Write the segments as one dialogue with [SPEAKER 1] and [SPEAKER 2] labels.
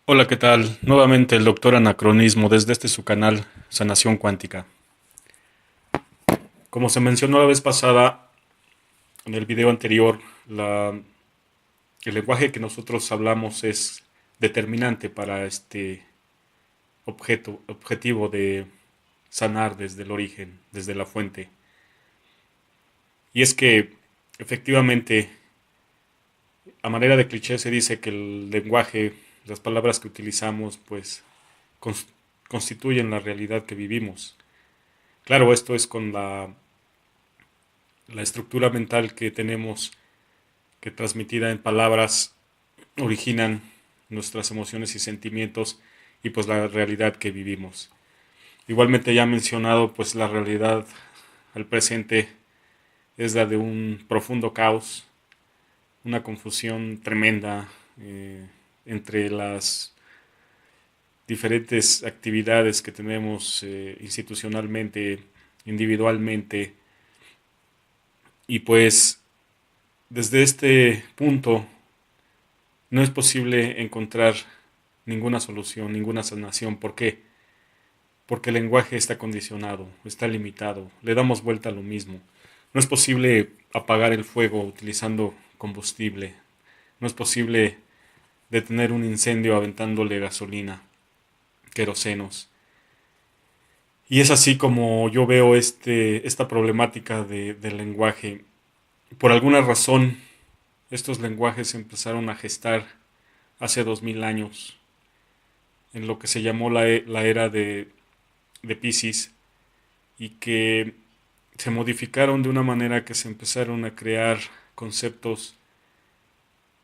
[SPEAKER 1] Hola, ¿qué tal? Nuevamente el doctor Anacronismo desde su canal Sanación Cuántica. Como se mencionó la vez pasada en el video anterior, el lenguaje que nosotros hablamos es determinante para este objetivo de sanar desde el origen, desde la fuente. Y es que efectivamente, a manera de cliché se dice que el lenguaje, las palabras que utilizamos, pues cons- constituyen la realidad que vivimos. Claro, esto es con la estructura mental que tenemos, que transmitida en palabras originan nuestras emociones y sentimientos y pues la realidad que vivimos. Igualmente ya mencionado, pues la realidad al presente es la de un profundo caos, una confusión tremenda entre las diferentes actividades que tenemos institucionalmente, individualmente, y pues desde este punto no es posible encontrar ninguna solución, ninguna sanación. ¿Por qué? Porque el lenguaje está condicionado, está limitado, le damos vuelta a lo mismo. No es posible apagar el fuego utilizando combustible. No es posible detener un incendio aventándole gasolina, querosenos. Y es así como yo veo esta problemática del lenguaje. Por alguna razón, estos lenguajes se empezaron a gestar hace 2000 años, en lo que se llamó la era de Piscis, y que se modificaron de una manera que se empezaron a crear conceptos,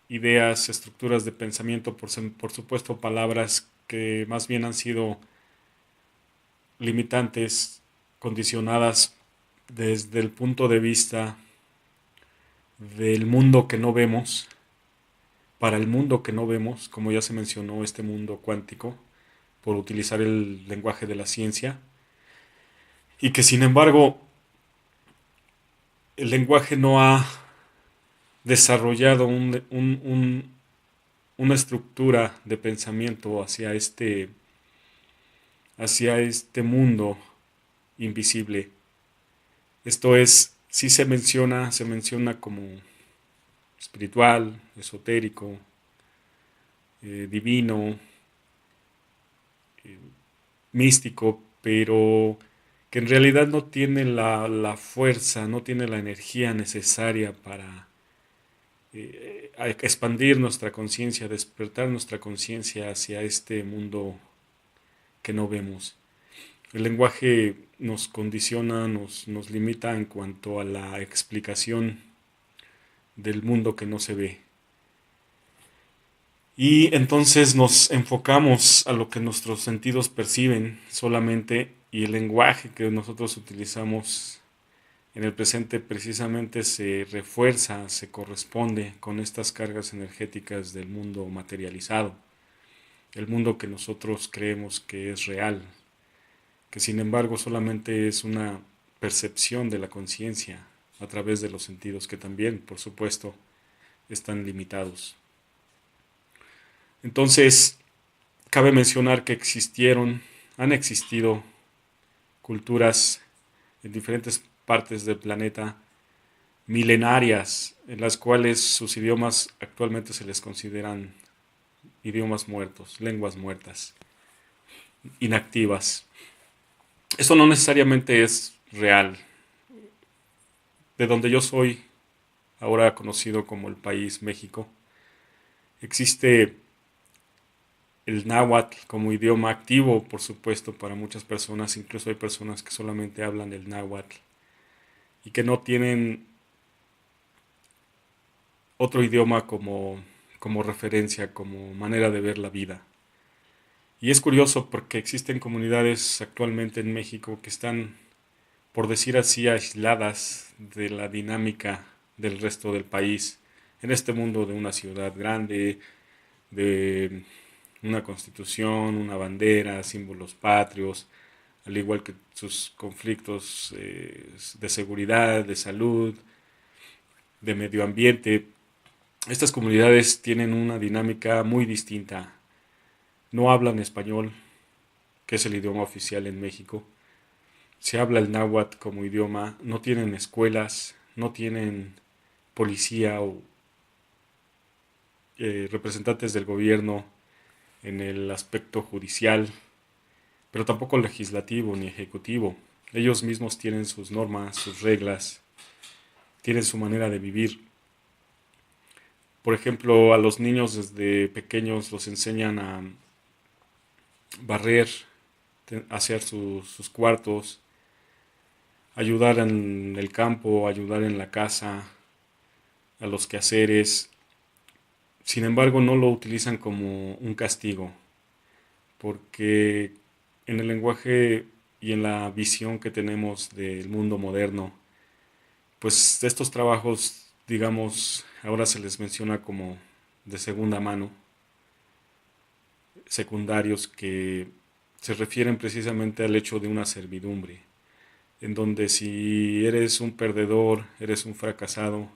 [SPEAKER 1] ideas, estructuras de pensamiento, por supuesto palabras que más bien han sido limitantes, condicionadas desde el punto de vista del mundo que no vemos, para el mundo que no vemos, como ya se mencionó, este mundo cuántico, por utilizar el lenguaje de la ciencia, y que sin embargo el lenguaje no ha desarrollado una estructura de pensamiento hacia este mundo invisible. Esto es, sí se menciona como espiritual, esotérico, divino, eh, místico, pero que en realidad no tiene la fuerza, no tiene la energía necesaria para a expandir nuestra conciencia, despertar nuestra conciencia hacia este mundo que no vemos. El lenguaje nos condiciona, nos limita en cuanto a la explicación del mundo que no se ve. Y entonces nos enfocamos a lo que nuestros sentidos perciben solamente, y el lenguaje que nosotros utilizamos en el presente precisamente se refuerza, se corresponde con estas cargas energéticas del mundo materializado, el mundo que nosotros creemos que es real, que sin embargo solamente es una percepción de la conciencia a través de los sentidos que también, por supuesto, están limitados. Entonces, cabe mencionar que han existido culturas en diferentes partes del planeta milenarias, en las cuales sus idiomas actualmente se les consideran idiomas muertos, lenguas muertas, inactivas. Esto no necesariamente es real. De donde yo soy, ahora conocido como el país México, existe el náhuatl como idioma activo, por supuesto, para muchas personas. Incluso hay personas que solamente hablan el náhuatl y que no tienen otro idioma como referencia, como manera de ver la vida. Y es curioso porque existen comunidades actualmente en México que están, por decir así, aisladas de la dinámica del resto del país, en este mundo de una ciudad grande, de una constitución, una bandera, símbolos patrios, al igual que sus conflictos de seguridad, de salud, de medio ambiente. Estas comunidades tienen una dinámica muy distinta. no hablan español, que es el idioma oficial en México. Se habla el náhuatl como idioma, no tienen escuelas, no tienen policía o representantes del gobierno en el aspecto judicial, pero tampoco legislativo ni ejecutivo. Ellos mismos tienen sus normas, sus reglas, tienen su manera de vivir. Por ejemplo, a los niños desde pequeños los enseñan a barrer, hacer sus cuartos, ayudar en el campo, ayudar en la casa, a los quehaceres. Sin embargo, no lo utilizan como un castigo, porque en el lenguaje y en la visión que tenemos del mundo moderno, pues estos trabajos, digamos, ahora se les menciona como de segunda mano, secundarios, que se refieren precisamente al hecho de una servidumbre, en donde si eres un perdedor, eres un fracasado,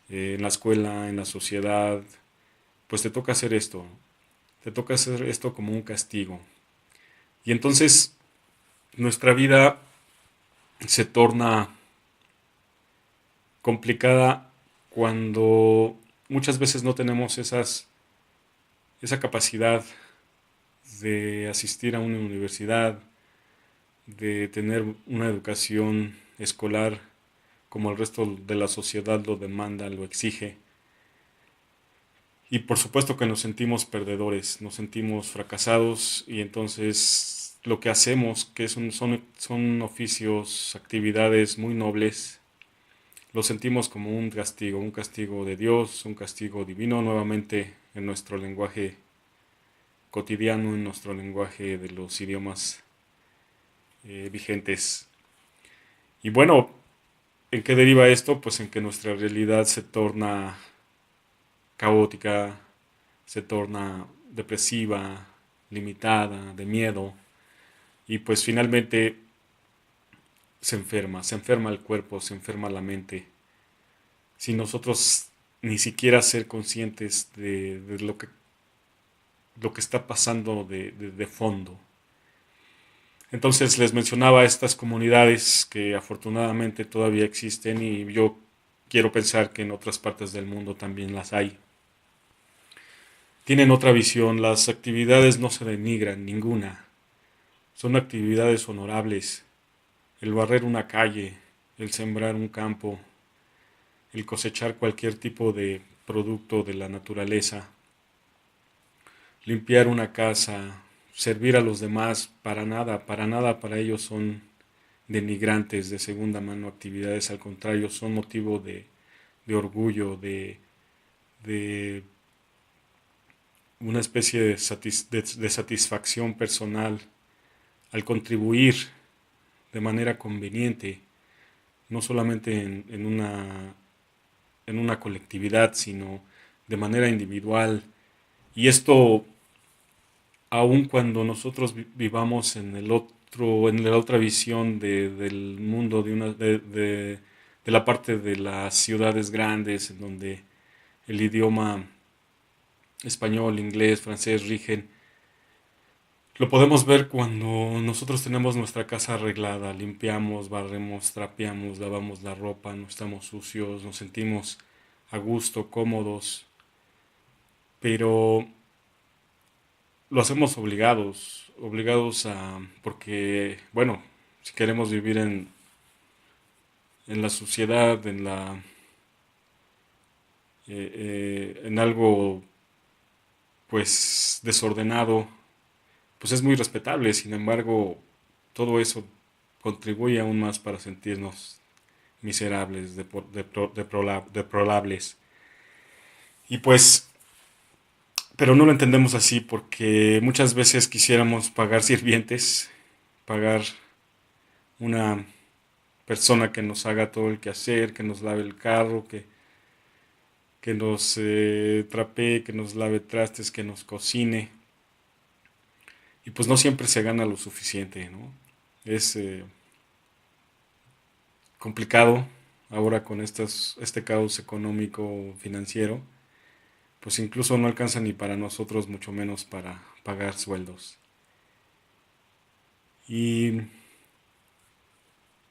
[SPEAKER 1] en la escuela, en la sociedad, pues te toca hacer esto, te toca hacer esto como un castigo. Y entonces nuestra vida se torna complicada cuando muchas veces no tenemos esa capacidad de asistir a una universidad, de tener una educación escolar como el resto de la sociedad lo demanda, lo exige. Y por supuesto que nos sentimos perdedores, nos sentimos fracasados y entonces lo que hacemos, que son oficios, actividades muy nobles, lo sentimos como un castigo de Dios, un castigo divino, nuevamente en nuestro lenguaje cotidiano, en nuestro lenguaje de los idiomas vigentes. Y bueno, ¿en qué deriva esto? Pues en que nuestra realidad se torna caótica, se torna depresiva, limitada, de miedo, y pues finalmente se enferma el cuerpo, se enferma la mente, sin nosotros ni siquiera ser conscientes de lo que está pasando de fondo. Entonces les mencionaba estas comunidades que afortunadamente todavía existen y yo quiero pensar que en otras partes del mundo también las hay. Tienen otra visión, las actividades no se denigran, ninguna. Son actividades honorables. El barrer una calle, el sembrar un campo, el cosechar cualquier tipo de producto de la naturaleza, limpiar una casa, servir a los demás, para nada para ellos son denigrantes de segunda mano actividades, al contrario, son motivo de orgullo, de una especie de satisfacción personal al contribuir de manera conveniente, no solamente en una colectividad, sino de manera individual. Y esto, aun cuando nosotros vivamos en el otro, en la otra visión del mundo, de la parte de las ciudades grandes, en donde el idioma español, inglés, francés rigen, lo podemos ver cuando nosotros tenemos nuestra casa arreglada, limpiamos, barremos, trapeamos, lavamos la ropa, no estamos sucios, nos sentimos a gusto, cómodos, pero lo hacemos obligados porque, bueno, si queremos vivir en la sociedad, en algo, pues, desordenado, pues es muy respetable. Sin embargo, todo eso contribuye aún más para sentirnos miserables, deplorables. Y pues, pero no lo entendemos así porque muchas veces quisiéramos pagar sirvientes, pagar una persona que nos haga todo el quehacer, que nos lave el carro, que nos trapee, que nos lave trastes, que nos cocine. Y pues no siempre se gana lo suficiente, ¿no? Es complicado ahora con este caos económico financiero, pues incluso no alcanza ni para nosotros, mucho menos para pagar sueldos. ¿Y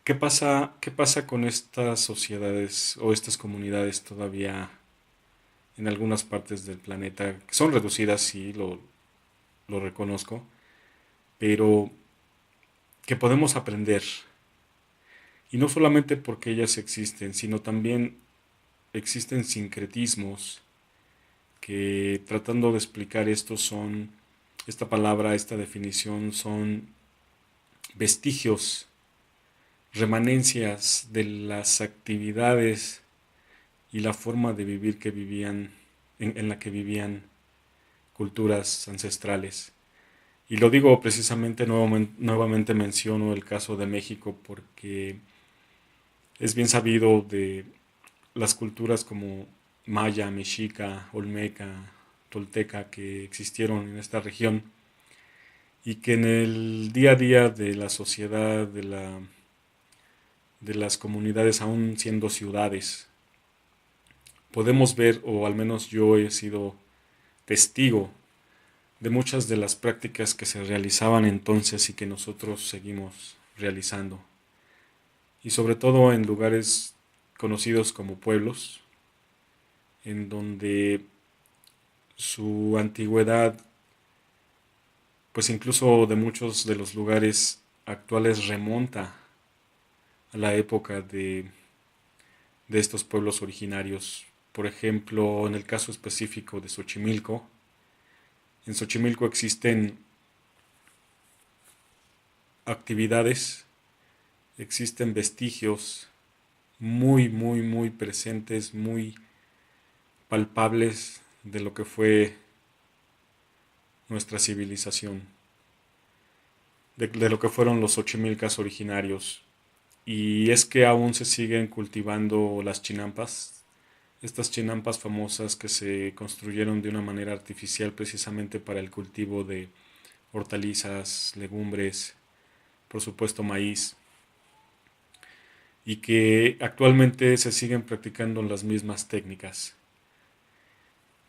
[SPEAKER 1] qué pasa con estas sociedades o estas comunidades todavía en algunas partes del planeta, que son reducidas, sí, lo reconozco, pero que podemos aprender? Y no solamente porque ellas existen, sino también existen sincretismos que, tratando de explicar esto, esta palabra, esta definición, son vestigios, remanencias de las actividades y la forma de vivir que vivían, en la que vivían culturas ancestrales. Y lo digo precisamente, nuevamente menciono el caso de México porque es bien sabido de las culturas como maya, mexica, olmeca, tolteca que existieron en esta región y que en el día a día de la sociedad, de las comunidades, aún siendo ciudades, podemos ver, o al menos yo he sido testigo de muchas de las prácticas que se realizaban entonces y que nosotros seguimos realizando. Y sobre todo en lugares conocidos como pueblos, en donde su antigüedad, pues incluso de muchos de los lugares actuales, remonta a la época de estos pueblos originarios. Por ejemplo, en el caso específico de Xochimilco, en Xochimilco existen actividades, existen vestigios muy presentes, muy palpables de lo que fue nuestra civilización, de lo que fueron los Xochimilcas originarios. Y es que aún se siguen cultivando las chinampas, estas chinampas famosas que se construyeron de una manera artificial precisamente para el cultivo de hortalizas, legumbres, por supuesto maíz, y que actualmente se siguen practicando las mismas técnicas.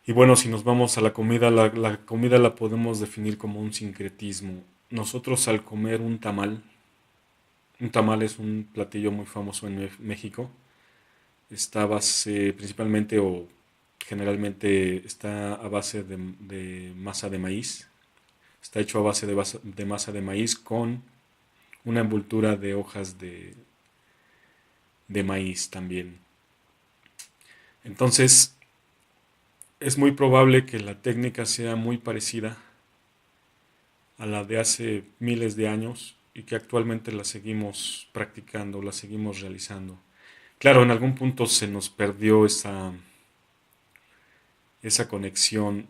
[SPEAKER 1] Y bueno, si nos vamos a la comida, la comida la podemos definir como un sincretismo. Nosotros al comer un tamal es un platillo muy famoso en México, está a base principalmente o generalmente está a base de masa de maíz. Está hecho a base de masa de maíz con una envoltura de hojas de maíz también. Entonces, es muy probable que la técnica sea muy parecida a la de hace miles de años y que actualmente la seguimos practicando, la seguimos realizando. Claro, en algún punto se nos perdió esa conexión,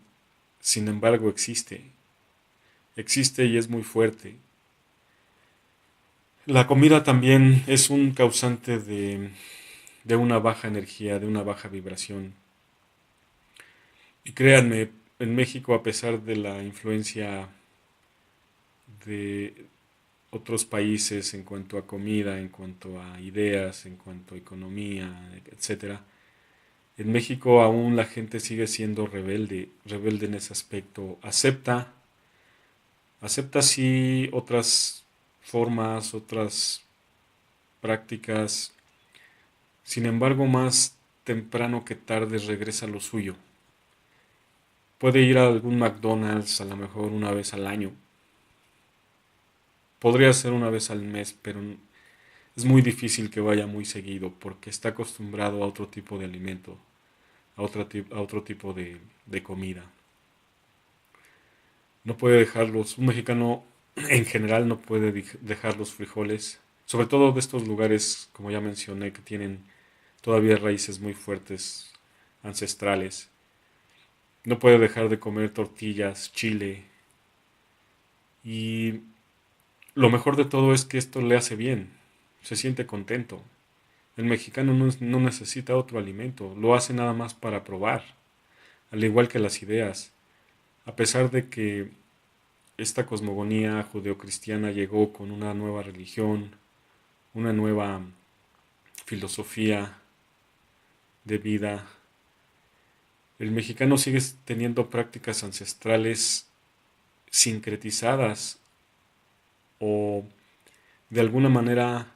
[SPEAKER 1] sin embargo existe y es muy fuerte. La comida también es un causante de una baja energía, de una baja vibración. Y créanme, en México, a pesar de la influencia de otros países en cuanto a comida, en cuanto a ideas, en cuanto a economía, etcétera, en México aún la gente sigue siendo rebelde, rebelde en ese aspecto. Acepta sí otras formas, otras prácticas. Sin embargo, más temprano que tarde regresa a lo suyo. Puede ir a algún McDonald's a lo mejor una vez al año. Podría ser una vez al mes, pero es muy difícil que vaya muy seguido porque está acostumbrado a otro tipo de alimento, a otro tipo de comida. No puede dejarlos, un mexicano en general no puede dejar los frijoles, sobre todo de estos lugares, como ya mencioné, que tienen todavía raíces muy fuertes, ancestrales. No puede dejar de comer tortillas, chile. Y lo mejor de todo es que esto le hace bien. Se siente contento. El mexicano no necesita otro alimento. Lo hace nada más para probar. Al igual que las ideas. A pesar de que esta cosmogonía judeocristiana llegó con una nueva religión, una nueva filosofía de vida, El mexicano sigue teniendo prácticas ancestrales sincretizadas o de alguna manera,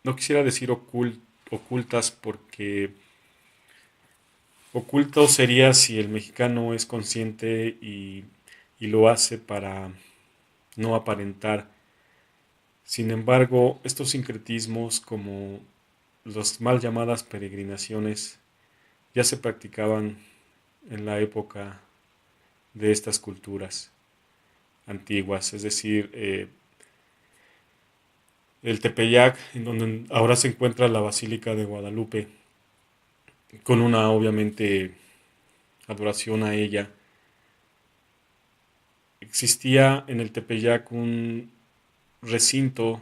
[SPEAKER 1] no quisiera decir ocultas, porque oculto sería si el mexicano es consciente y lo hace para no aparentar. Sin embargo, estos sincretismos, como las mal llamadas peregrinaciones, ya se practicaban en la época de estas culturas antiguas, es decir, el Tepeyac, en donde ahora se encuentra la Basílica de Guadalupe, con una obviamente adoración a ella. Existía en el Tepeyac un recinto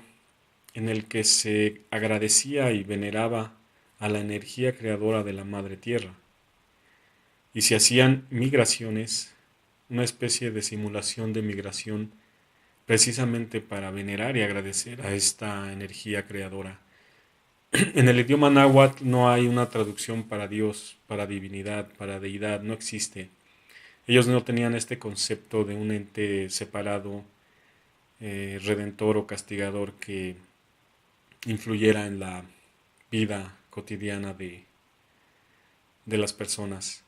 [SPEAKER 1] en el que se agradecía y veneraba a la energía creadora de la Madre Tierra, y se hacían migraciones, una especie de simulación de migración, precisamente para venerar y agradecer a esta energía creadora. En el idioma náhuatl no hay una traducción para Dios, para divinidad, para deidad, no existe. Ellos no tenían este concepto de un ente separado, redentor o castigador que influyera en la vida cotidiana de las personas.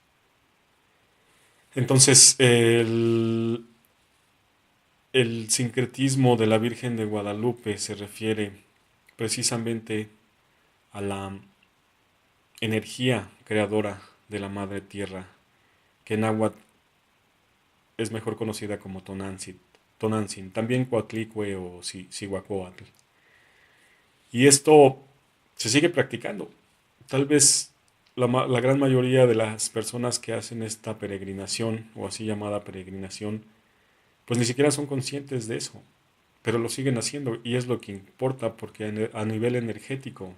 [SPEAKER 1] Entonces, el sincretismo de la Virgen de Guadalupe se refiere precisamente a la energía creadora de la Madre Tierra, que en náhuatl es mejor conocida como Tonantzin, también Coatlicue o Cihuacóatl. Y esto se sigue practicando. Tal vez la gran mayoría de las personas que hacen esta peregrinación, o así llamada peregrinación, pues ni siquiera son conscientes de eso, pero lo siguen haciendo y es lo que importa porque a nivel energético,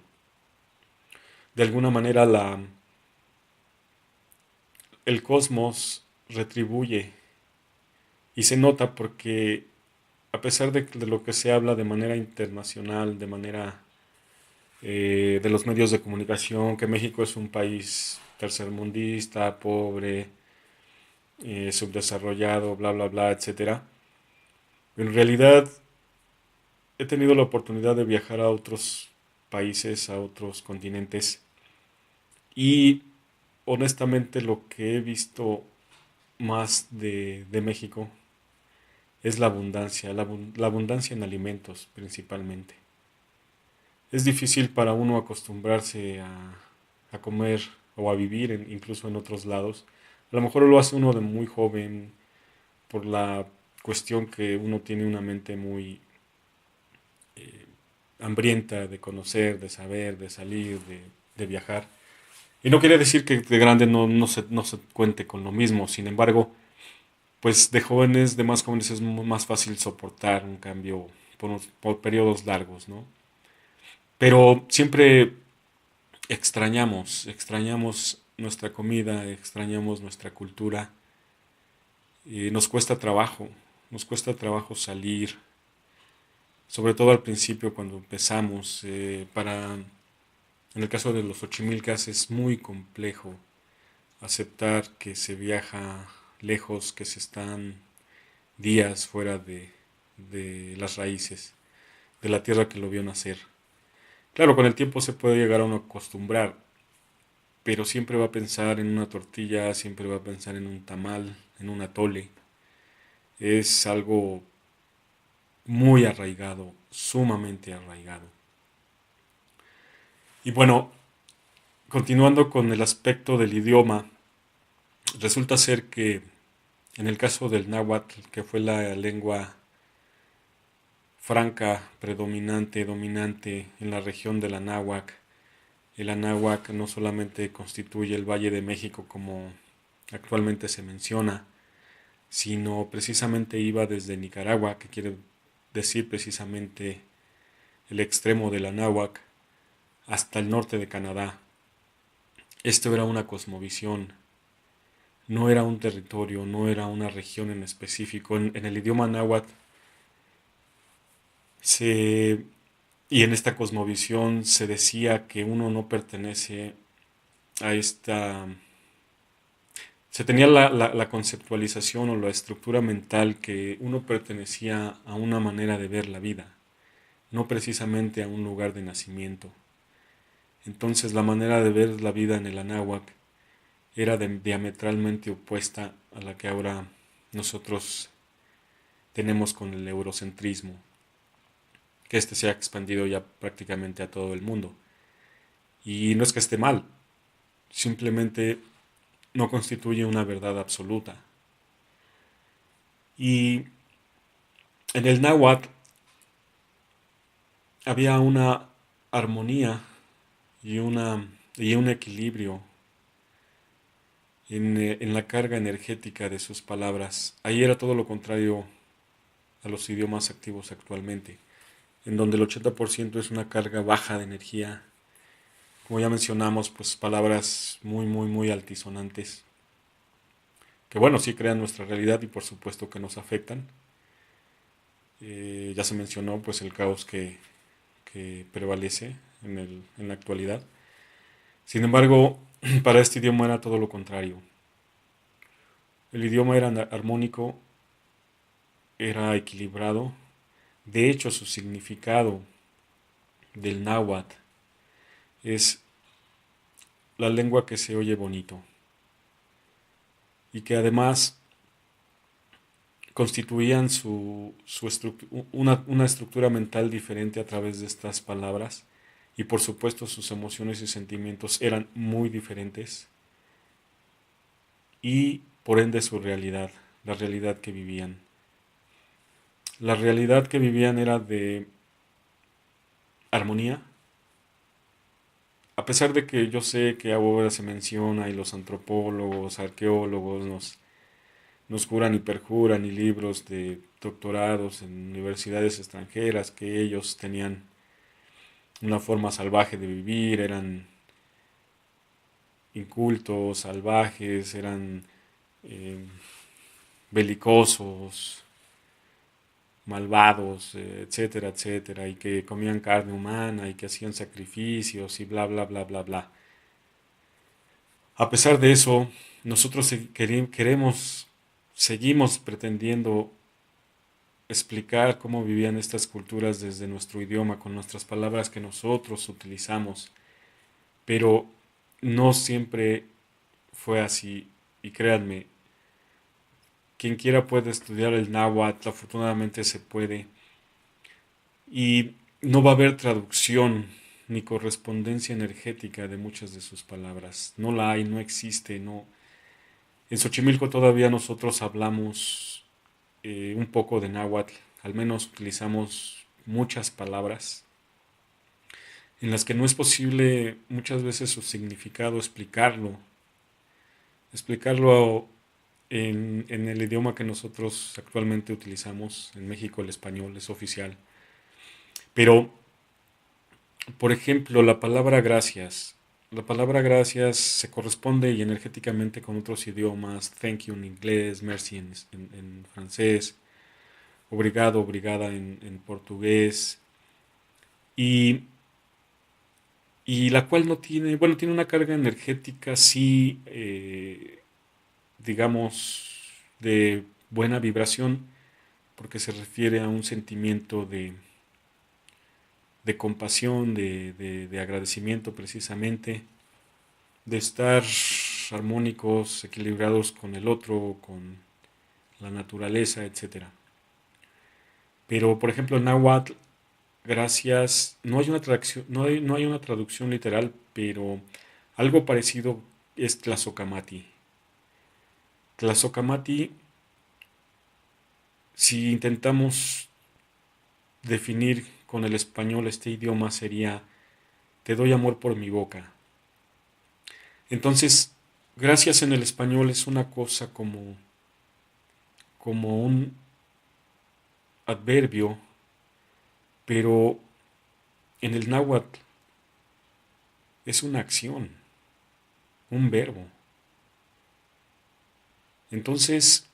[SPEAKER 1] de alguna manera el cosmos retribuye y se nota porque a pesar de lo que se habla de manera internacional, de manera de los medios de comunicación, que México es un país tercermundista, pobre, subdesarrollado, bla, bla, bla, etcétera. En realidad he tenido la oportunidad de viajar a otros países, a otros continentes, y honestamente lo que he visto más de México es la abundancia, la abundancia en alimentos principalmente. Es difícil para uno acostumbrarse a comer o a vivir incluso en otros lados. A lo mejor lo hace uno de muy joven por la cuestión que uno tiene una mente muy eh, hambrienta de conocer, de saber, de salir, de viajar. Y no quiere decir que de grande no se cuente con lo mismo. Sin embargo, pues de jóvenes, de más jóvenes es más fácil soportar un cambio por periodos largos, ¿no? Pero siempre extrañamos nuestra comida, extrañamos nuestra cultura. Y nos cuesta trabajo salir, sobre todo al principio cuando empezamos. En el caso de los Ochimilcas es muy complejo aceptar que se viaja lejos, que se están días fuera de las raíces, de la tierra que lo vio nacer. Claro, con el tiempo se puede llegar a uno a acostumbrar, pero siempre va a pensar en una tortilla, siempre va a pensar en un tamal, en un atole. Es algo muy arraigado, sumamente arraigado. Y bueno, continuando con el aspecto del idioma, resulta ser que en el caso del náhuatl, que fue la lengua franca, predominante, dominante en la región de la náhuac, el anáhuac no solamente constituye el Valle de México como actualmente se menciona, sino precisamente iba desde Nicaragua, que quiere decir precisamente el extremo de la náhuac, hasta el norte de Canadá. Esto era una cosmovisión, no era un territorio, no era una región en específico. En el idioma náhuatl se, y en esta cosmovisión se decía que uno no pertenece a esta... Se tenía la conceptualización o la estructura mental que uno pertenecía a una manera de ver la vida, no precisamente a un lugar de nacimiento. Entonces la manera de ver la vida en el Anáhuac era diametralmente opuesta a la que ahora nosotros tenemos con el eurocentrismo, que este se ha expandido ya prácticamente a todo el mundo. Y no es que esté mal, simplemente no constituye una verdad absoluta. Y en el náhuatl había una armonía y un equilibrio en la carga energética de sus palabras. Ahí era todo lo contrario a los idiomas activos actualmente, en donde el 80% es una carga baja de energía. Como ya mencionamos, pues palabras muy, muy, muy altisonantes, que bueno, sí crean nuestra realidad y por supuesto que nos afectan. Ya se mencionó pues el caos que prevalece en la actualidad. Sin embargo, para este idioma era todo lo contrario. El idioma era armónico, era equilibrado. De hecho, su significado del náhuatl es la lengua que se oye bonito y que además constituían una estructura mental diferente a través de estas palabras y por supuesto sus emociones y sentimientos eran muy diferentes y por ende su realidad, la realidad que vivían. La realidad que vivían era de armonía, a pesar de que yo sé que ahora se menciona y los antropólogos, arqueólogos nos juran y perjuran y libros de doctorados en universidades extranjeras que ellos tenían una forma salvaje de vivir, eran incultos, salvajes, eran eh, belicosos, malvados, etcétera, etcétera, y que comían carne humana y que hacían sacrificios y bla, bla, bla, bla, bla. A pesar de eso, nosotros queremos, seguimos pretendiendo explicar cómo vivían estas culturas desde nuestro idioma, con nuestras palabras que nosotros utilizamos, pero no siempre fue así. Y créanme, quien quiera puede estudiar el náhuatl, afortunadamente se puede, y no va a haber traducción ni correspondencia energética de muchas de sus palabras. No la hay, no existe, no. En Xochimilco todavía nosotros hablamos un poco de náhuatl, al menos utilizamos muchas palabras en las que no es posible muchas veces su significado explicarlo en el idioma que nosotros actualmente utilizamos. En México el español es oficial. Pero, por ejemplo, la palabra gracias se corresponde y energéticamente con otros idiomas, thank you en inglés, merci en francés, obrigado, obrigada en portugués, y, y la cual no tiene, bueno, tiene una carga energética, sí, digamos, de buena vibración, porque se refiere a un sentimiento de compasión, de agradecimiento precisamente, de estar armónicos, equilibrados con el otro, con la naturaleza, etcétera. Pero, por ejemplo, en náhuatl, gracias, no hay una traducción, no hay una traducción literal, pero algo parecido es tlazocamati. Tlazocamati, si intentamos definir con el español este idioma, sería te doy amor por mi boca. Entonces, gracias en el español es una cosa como un adverbio, pero en el náhuatl es una acción, un verbo. Entonces,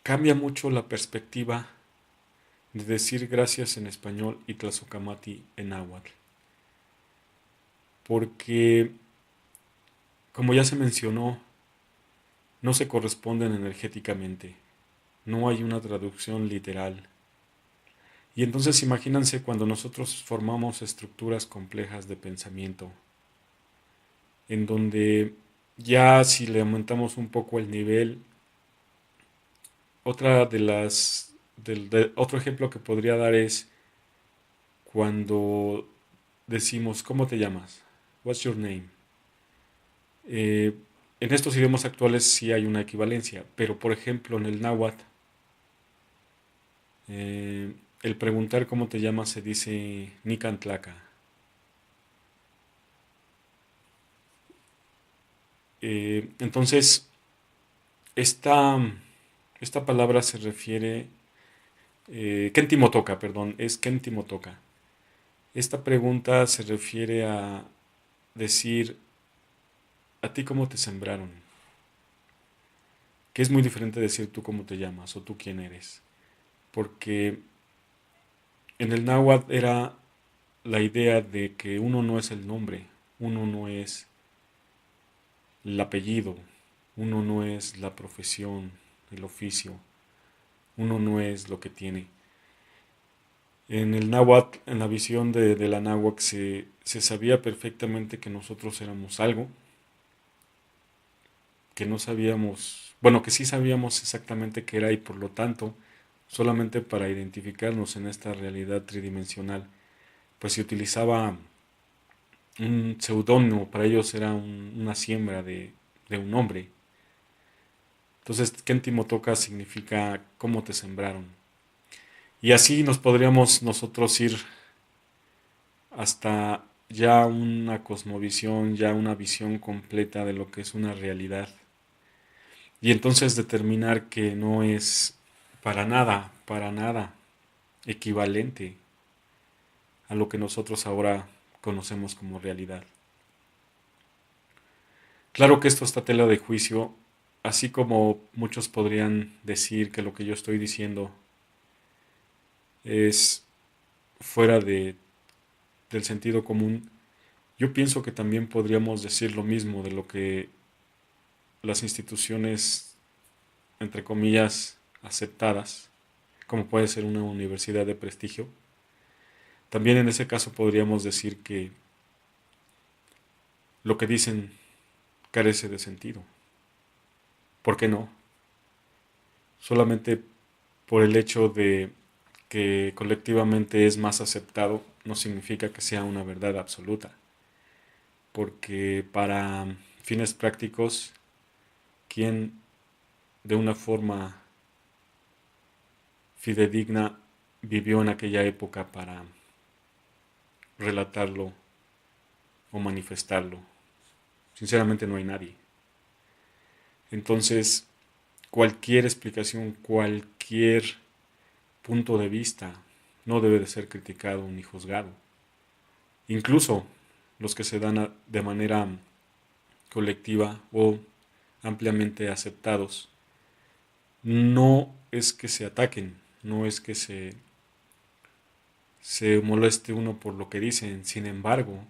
[SPEAKER 1] cambia mucho la perspectiva de decir gracias en español y tlazocamati en náhuatl. porque, como ya se mencionó, no se corresponden energéticamente. No hay una traducción literal. Y entonces imagínense cuando nosotros formamos estructuras complejas de pensamiento, en donde ya si le aumentamos un poco el nivel, otra de otro ejemplo que podría dar es cuando decimos, ¿cómo te llamas? What's your name? Eh, en estos idiomas actuales sí hay una equivalencia, pero por ejemplo en el náhuatl, eh, el preguntar cómo te llamas se dice Nicantlaca. Entonces, esta, esta palabra se refiere, Kentimotoka, perdón, es Kentimotoka. Esta pregunta se refiere a decir, ¿a ti cómo te sembraron? Que es muy diferente decir tú cómo te llamas o tú quién eres. Porque en el náhuatl era la idea de que uno no es el nombre, uno no es el apellido, uno no es la profesión, el oficio, uno no es lo que tiene. En el náhuatl, en la visión de la náhuatl, se sabía perfectamente que nosotros éramos algo, que no sabíamos, bueno, que sí sabíamos exactamente qué era y por lo tanto, solamente para identificarnos en esta realidad tridimensional, pues se utilizaba un seudónimo, para ellos era una siembra de un nombre. Entonces, Kentimotoka significa cómo te sembraron. Y así nos podríamos nosotros ir hasta ya una cosmovisión, ya una visión completa de lo que es una realidad. Y entonces determinar que no es para nada equivalente a lo que nosotros ahora conocemos como realidad. Claro que esto está tela de juicio, así como muchos podrían decir que lo que yo estoy diciendo es fuera del sentido común. Yo pienso que también podríamos decir lo mismo de lo que las instituciones, entre comillas, aceptadas, como puede ser una universidad de prestigio, también en ese caso podríamos decir que lo que dicen carece de sentido. ¿Por qué no? Solamente por el hecho de que colectivamente es más aceptado no significa que sea una verdad absoluta, porque para fines prácticos, quien de una forma fidedigna vivió en aquella época para relatarlo o manifestarlo. Sinceramente no hay nadie. Entonces, cualquier explicación, cualquier punto de vista no debe de ser criticado ni juzgado. Incluso los que se dan de manera colectiva o ampliamente aceptados, no es que se ataquen, no es que se moleste uno por lo que dicen. Sin embargo,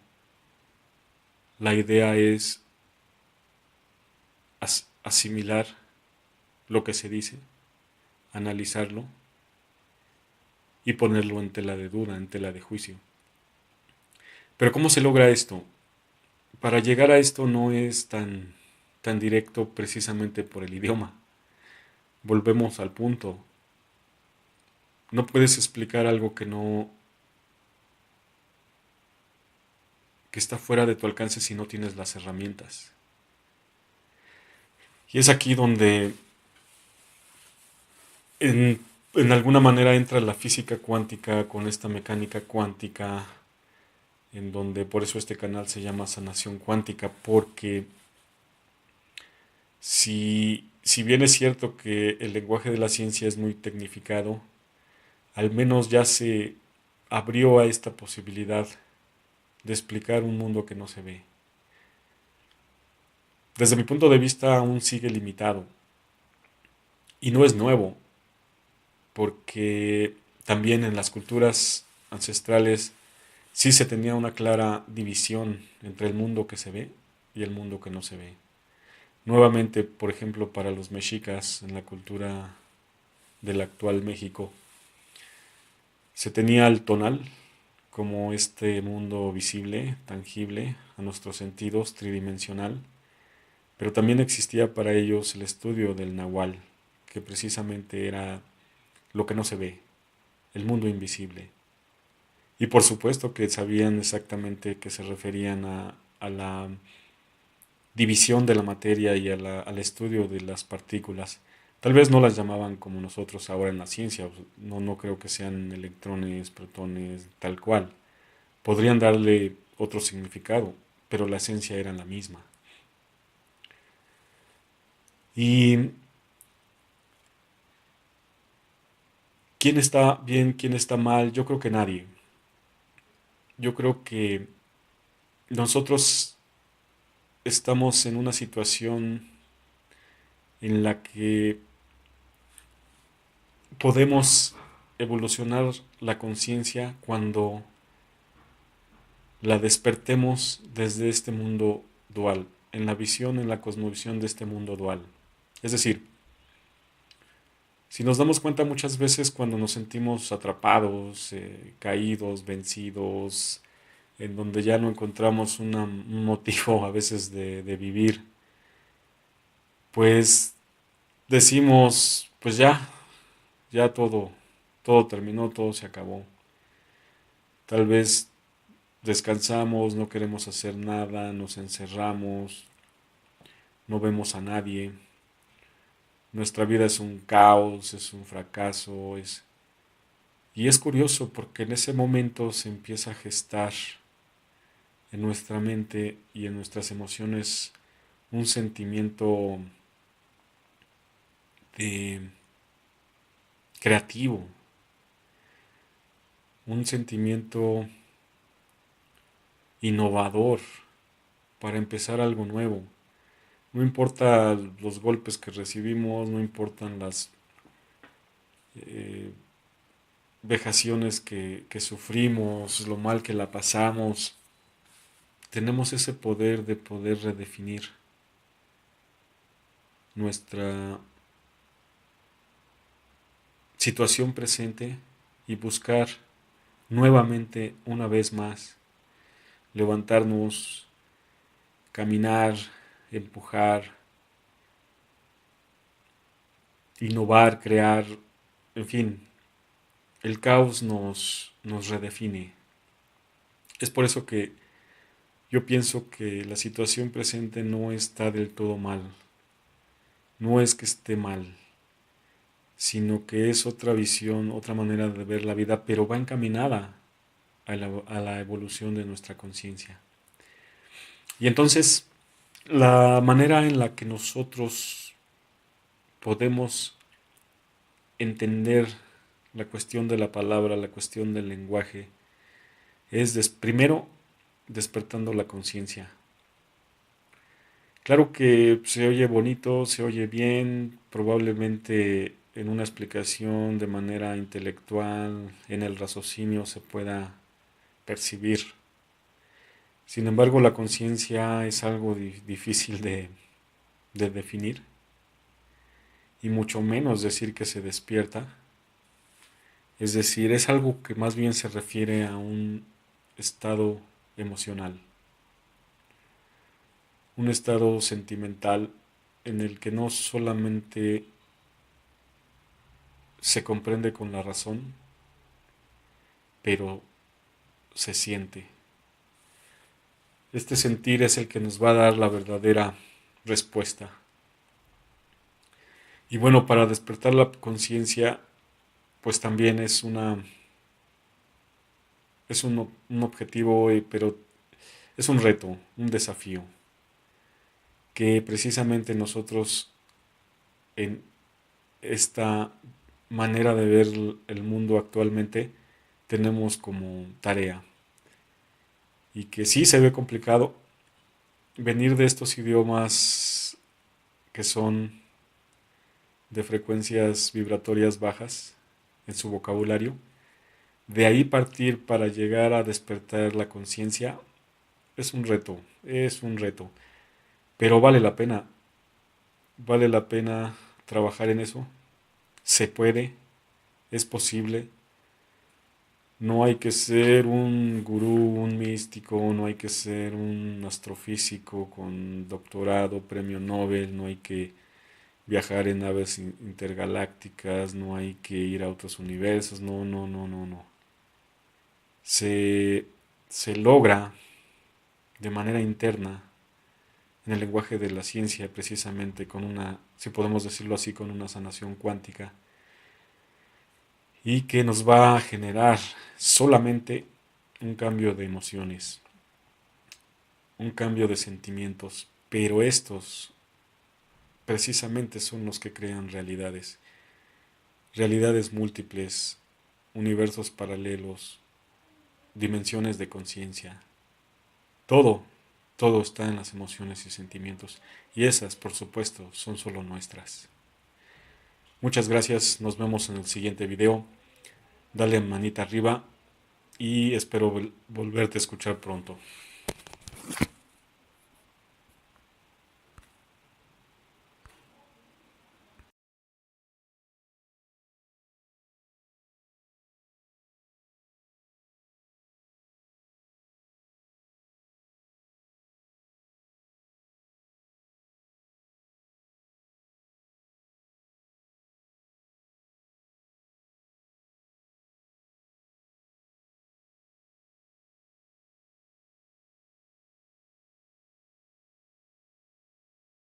[SPEAKER 1] la idea es asimilar lo que se dice, analizarlo y ponerlo en tela de duda, en tela de juicio. Pero ¿cómo se logra esto? Para llegar a esto no es tan directo precisamente por el idioma. Volvemos al punto. No puedes explicar algo que está fuera de tu alcance si no tienes las herramientas. Y es aquí donde en alguna manera entra la física cuántica con esta mecánica cuántica, en donde por eso este canal se llama Sanación Cuántica, porque si bien es cierto que el lenguaje de la ciencia es muy tecnificado, al menos ya se abrió a esta posibilidad de explicar un mundo que no se ve. Desde mi punto de vista aún sigue limitado y no es nuevo, porque también en las culturas ancestrales sí se tenía una clara división entre el mundo que se ve y el mundo que no se ve. Nuevamente, por ejemplo, para los mexicas en la cultura del actual México, se tenía el tonal como este mundo visible, tangible, a nuestros sentidos, tridimensional, pero también existía para ellos el estudio del nahual, que precisamente era lo que no se ve, el mundo invisible. Y por supuesto que sabían exactamente que se referían a la división de la materia y al estudio de las partículas. Tal vez no las llamaban como nosotros ahora en la ciencia, no creo que sean electrones, protones, tal cual. Podrían darle otro significado, pero la esencia era la misma. ¿Y quién está bien, quién está mal? Yo creo que nadie. Yo creo que nosotros estamos en una situación en la que podemos evolucionar la conciencia cuando la despertemos desde este mundo dual, en la visión, en la cosmovisión de este mundo dual. Es decir, si nos damos cuenta muchas veces cuando nos sentimos atrapados, caídos, vencidos, en donde ya no encontramos un motivo a veces de vivir, pues decimos, pues ya todo terminó, todo se acabó. Tal vez descansamos, no queremos hacer nada, nos encerramos, no vemos a nadie. Nuestra vida es un caos, es un fracaso, y es curioso porque en ese momento se empieza a gestar en nuestra mente y en nuestras emociones un sentimiento de creativo, un sentimiento innovador para empezar algo nuevo. No importa los golpes que recibimos, no importan las eh, vejaciones que sufrimos, lo mal que la pasamos, tenemos ese poder de poder redefinir nuestra situación presente y buscar nuevamente, una vez más, levantarnos, caminar, empujar, innovar, crear, en fin, el caos nos redefine. Es por eso que yo pienso que la situación presente no está del todo mal, no es que esté mal, sino que es otra visión, otra manera de ver la vida, pero va encaminada a la evolución de nuestra conciencia. Y entonces, la manera en la que nosotros podemos entender la cuestión de la palabra, la cuestión del lenguaje, es primero despertando la conciencia. Claro que se oye bonito, se oye bien, probablemente en una explicación de manera intelectual, en el raciocinio se pueda percibir. Sin embargo, la conciencia es algo difícil de definir y mucho menos decir que se despierta. Es decir, es algo que más bien se refiere a un estado emocional, un estado sentimental en el que no solamente se comprende con la razón, pero se siente. Este sentir es el que nos va a dar la verdadera respuesta. Y bueno, para despertar la conciencia, pues también es un objetivo, pero es un reto, un desafío, que precisamente nosotros en esta manera de ver el mundo actualmente tenemos como tarea. Y que sí se ve complicado venir de estos idiomas que son de frecuencias vibratorias bajas en su vocabulario, De ahí partir para llegar a despertar la conciencia es un reto, pero vale la pena trabajar en eso, se puede, es posible, no hay que ser un gurú, un místico, no hay que ser un astrofísico con doctorado, premio Nobel, no hay que viajar en naves intergalácticas, no hay que ir a otros universos, no, no, no, no, no. Se, se logra de manera interna en el lenguaje de la ciencia, precisamente con una, si podemos decirlo así, con una sanación cuántica, y que nos va a generar solamente un cambio de emociones, un cambio de sentimientos, pero estos precisamente son los que crean realidades, realidades múltiples, universos paralelos, dimensiones de conciencia. Todo, todo está en las emociones y sentimientos, y esas, por supuesto, son solo nuestras. Muchas gracias, nos vemos en el siguiente video. Dale manita arriba y espero volverte a escuchar pronto.